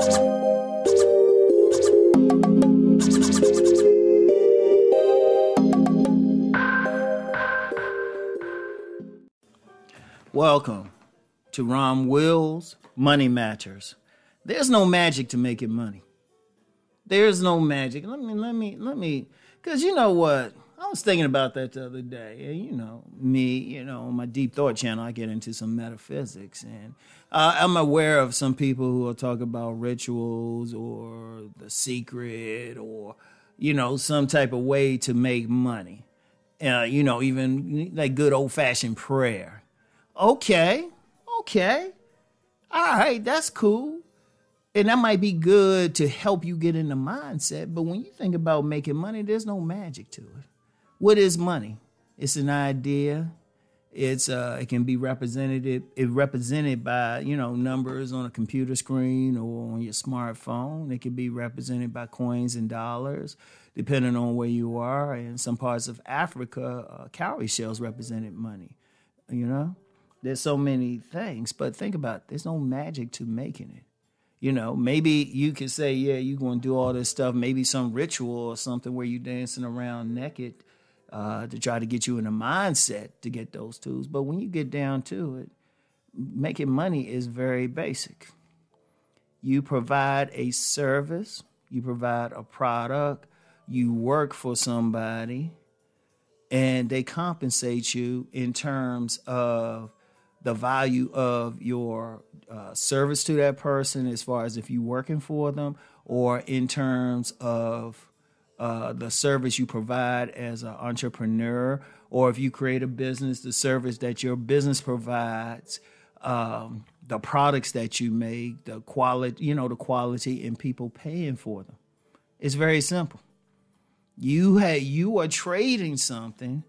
Welcome to Rom Wills Money Matters. There's no magic to making money. There's no magic. Let me, because you know what? I was thinking about that the other day. And you know, me, on my Deep Thought channel, I get into some metaphysics. And I'm aware of some people who will talk about rituals or the secret or, some type of way to make money. Even like good old-fashioned prayer. Okay. All right, that's cool. And that might be good to help you get in the mindset. But when you think about making money, there's no magic to it. What is money? It's an idea. It can be represented by, numbers on a computer screen or on your smartphone. It can be represented by coins and dollars, depending on where you are. In some parts of Africa, cowrie shells represented money, There's so many things, but think about it. There's no magic to making it. Maybe you could say, yeah, you're going to do all this stuff, maybe some ritual or something where you're dancing around naked to try to get you in a mindset to get those tools. But when you get down to it, making money is very basic. You provide a service, you provide a product, you work for somebody, and they compensate you in terms of the value of your service to that person, as far as if you're working for them, or in terms of the service you provide as an entrepreneur, or if you create a business, the service that your business provides, the products that you make, the quality and people paying for them. It's very simple. You are trading something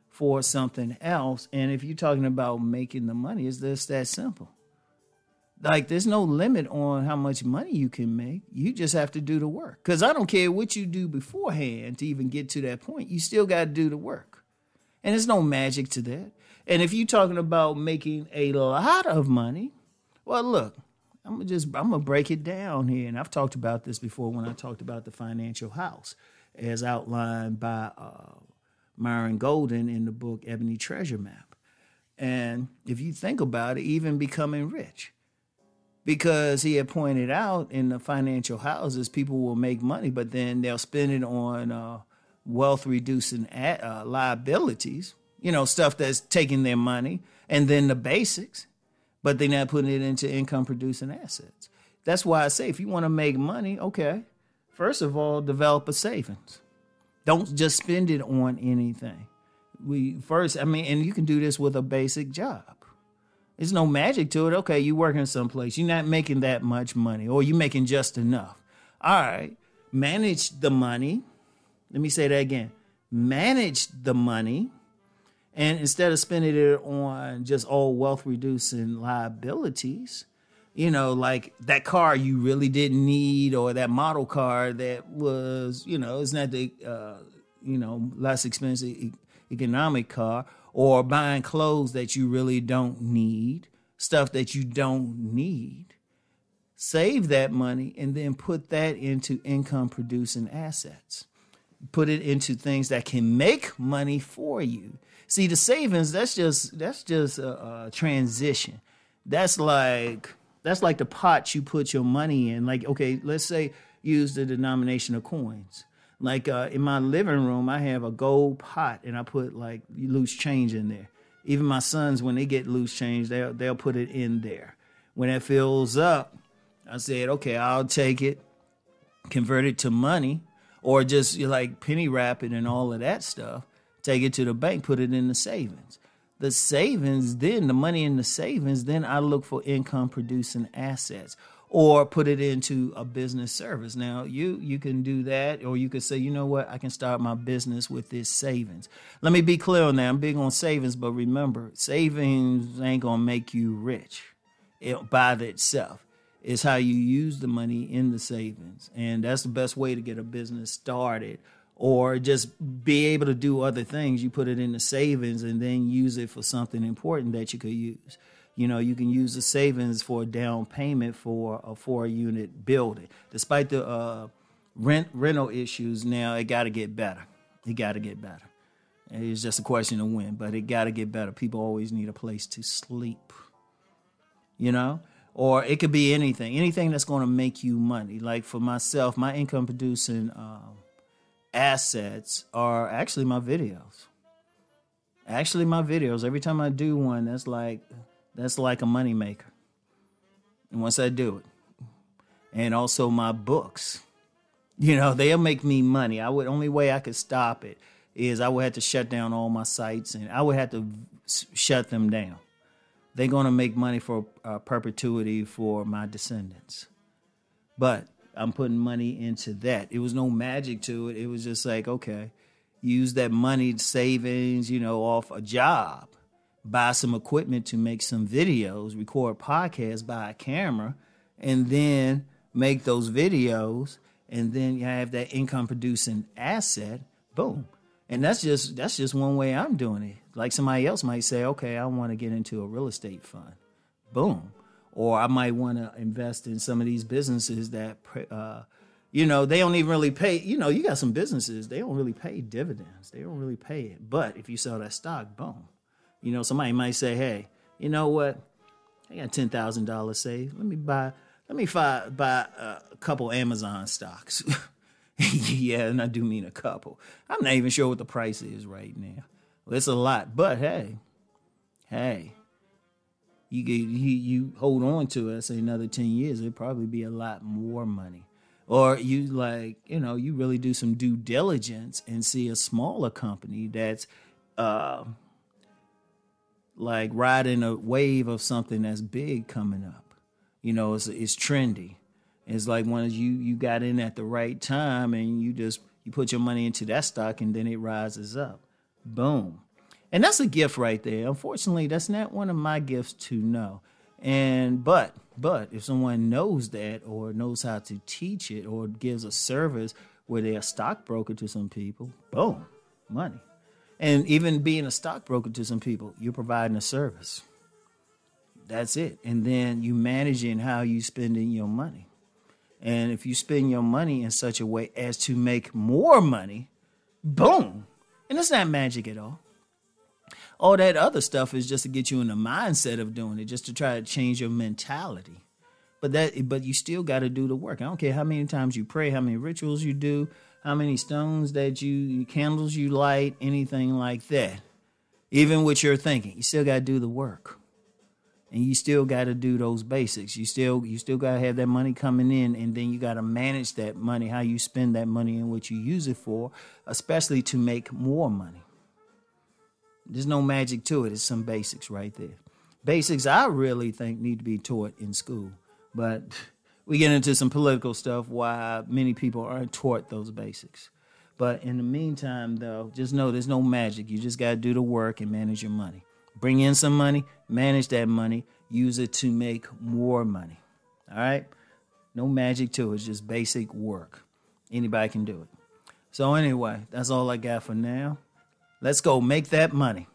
for something else. And if you're talking about making the money, it's just that simple. Like, there's no limit on how much money you can make. You just have to do the work. Because I don't care what you do beforehand to even get to that point. You still got to do the work. And there's no magic to that. And if you're talking about making a lot of money, well, look, I'm going to break it down here. And I've talked about this before when I talked about the financial house, as outlined by Myron Golden in the book Ebony Treasure Map. And if you think about it, even becoming rich, because he had pointed out in the financial houses, people will make money, but then they'll spend it on wealth reducing liabilities, stuff that's taking their money, and then the basics, but they're not putting it into income producing assets. That's why I say, if you want to make money, okay, first of all, develop a savings. Don't just spend it on anything. And you can do this with a basic job. There's no magic to it. Okay, you're working someplace. You're not making that much money, or you're making just enough. All right, manage the money. Let me say that again. Manage the money. And instead of spending it on just all wealth-reducing liabilities, like that car you really didn't need, or that model car that was, it's not the, less expensive economic car, or buying clothes that you really don't need, stuff that you don't need. Save that money and then put that into income producing assets. Put it into things that can make money for you. See, the savings, that's just a transition. That's like the pot you put your money in. Like, okay, let's say use the denomination of coins. Like in my living room, I have a gold pot, and I put like loose change in there. Even my sons, when they get loose change, they'll put it in there. When it fills up, I said, okay, I'll take it, convert it to money, or just like penny wrap it and all of that stuff. Take it to the bank, put it in the savings. The savings, then the money in the savings, then I look for income producing assets, or put it into a business service. Now, you can do that, or you could say, you know what, I can start my business with this savings. Let me be clear on that. I'm big on savings, but remember, savings ain't going to make you rich by itself. It's how you use the money in the savings, and that's the best way to get a business started, or just be able to do other things. You put it in the savings and then use it for something important that you could use. You can use the savings for a down payment for a 4-unit building. Despite the rental issues now, it got to get better. It got to get better. It's just a question of when, but it got to get better. People always need a place to sleep, Or it could be anything that's going to make you money. Like for myself, my income producing assets are actually my videos. Every time I do one, that's like a money maker. And once I do it, and also my books, they'll make me money. Only way I could stop it is I would have to shut down all my sites, and I would have to shut them down. They're going to make money for perpetuity for my descendants. But I'm putting money into that. It was no magic to it. It was just like, okay, use that money savings, off a job, buy some equipment to make some videos, record podcasts, buy a camera, and then make those videos. And then you have that income producing asset. Boom. And that's just one way I'm doing it. Like somebody else might say, okay, I want to get into a real estate fund. Boom. Or I might want to invest in some of these businesses that, they don't even really pay. You got some businesses, they don't really pay dividends. They don't really pay it. But if you sell that stock, boom. Somebody might say, hey, you know what? I got $10,000 saved. Let me buy a couple Amazon stocks. Yeah, and I do mean a couple. I'm not even sure what the price is right now. Well, it's a lot, but hey, you hold on to it. Say another 10 years, it'll probably be a lot more money. Or you you really do some due diligence and see a smaller company that's like riding a wave of something that's big coming up. It's trendy. It's like when you got in at the right time and you put your money into that stock and then it rises up. Boom. And that's a gift right there. Unfortunately, that's not one of my gifts to know. But if someone knows that or knows how to teach it or gives a service where they're a stockbroker to some people, boom, money. And even being a stockbroker to some people, you're providing a service. That's it. And then you managing how you spending your money. And if you spend your money in such a way as to make more money, boom. And it's not magic at all. All that other stuff is just to get you in the mindset of doing it, just to try to change your mentality. But you still got to do the work. I don't care how many times you pray, how many rituals you do, how many stones candles you light, anything like that. Even with your thinking, you still got to do the work. And you still got to do those basics. You still got to have that money coming in, and then you got to manage that money, how you spend that money and what you use it for, especially to make more money. There's no magic to it. It's some basics right there. Basics I really think need to be taught in school. But we get into some political stuff why many people aren't taught those basics. But in the meantime, though, just know there's no magic. You just got to do the work and manage your money. Bring in some money, manage that money, use it to make more money. All right? No magic to it. It's just basic work. Anybody can do it. So anyway, that's all I got for now. Let's go make that money.